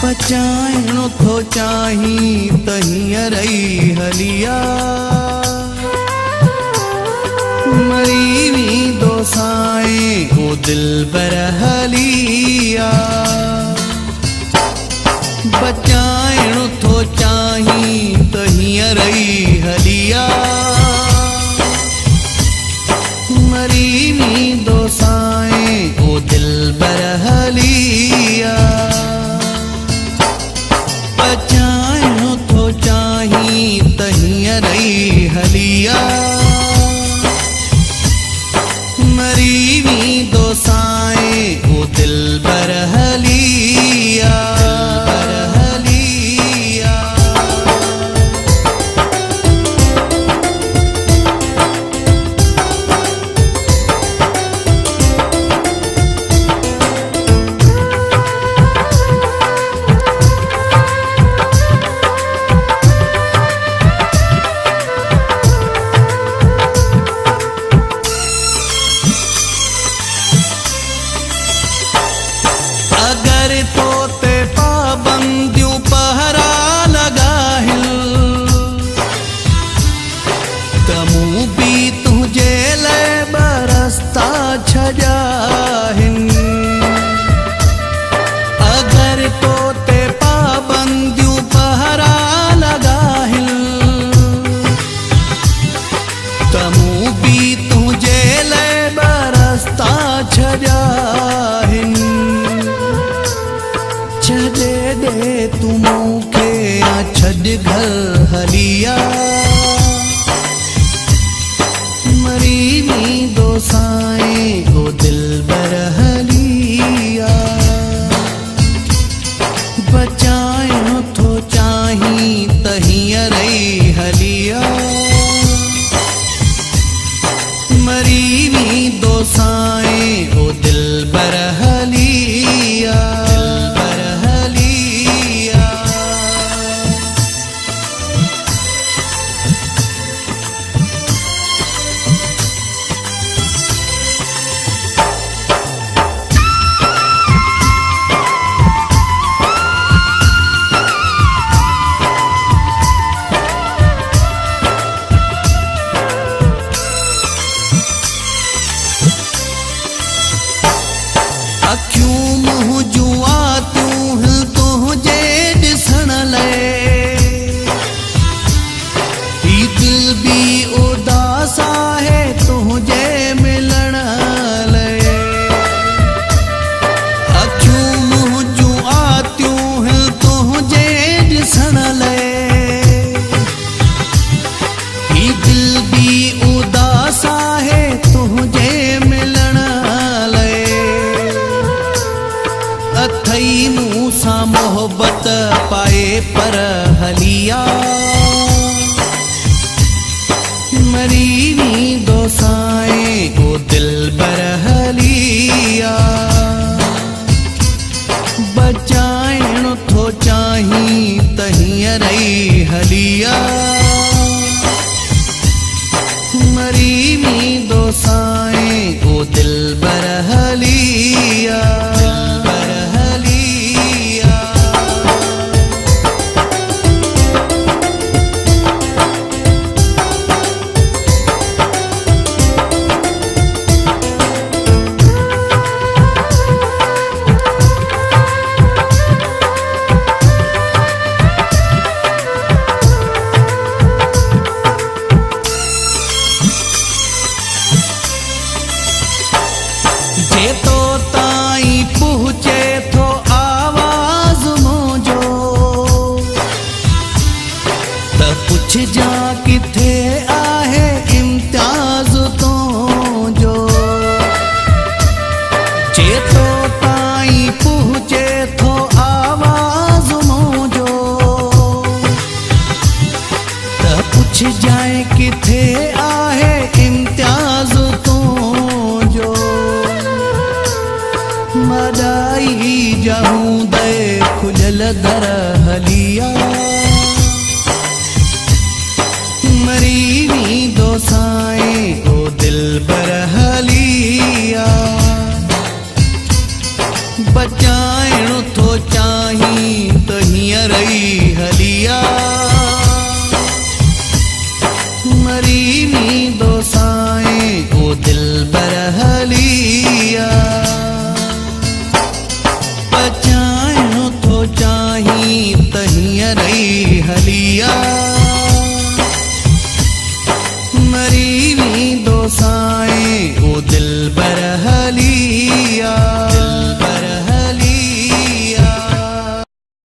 बचाइणो थो चाही तहीं रही हलिया मरी वींदो साईं ओ दिलबर हलिया बचाइणो थो चाही तहीं रही हलिया मरी वींदो साईं ओ दिलबर हलिया बचाइणो थो चाही तहीं रही हलिया मरी वींदो साईं ओ दिलबर हलिया अगर तोते पाबंदियों पहरा लगाहिल तमू भी तुझे ले बरसता छजाहिन छदे दे तुमू के छद घर हलिया मरी वींदो साईं ओ दिलबर हलिया बचाइणो थो चाही तहीं रही हलिया मरी वींदो साईं ओ दिलबर हलिया अखियूं मुँह जुआ तूं तुझे ॾिसण लाइ ही दिल भी उदास आहे तुझे मिलण लाइ अखियूं मुँह जुआ तूं तुझे ॾिसण लाइ ही दिल भी उदास आहे तुझे मिलण अथई मूसा मोहब्बत पाए पर हलिया मरी वींदो साईं ओ दिलबर हलिया बचाइणो थो चाही तहीं रही हलिया मरी वींदो साईं ओ दिलबर हलिया तो ताई पहुँचे थो आवाज मोजो त पुछ जा किथे आहे इम्तियाज तो जो जे तो ताई पहुँचे थो आवाज मोजो त पुछ जाए किथे आहे इम्तियाज तो जो मदाई जाऊं दे खुजल दर हलिया मरी वींदो साईं ओ दिलबर हलिया बचाइणो थो चाही रही हलिया मरी नी दो साए ओ दिल बरहलिया।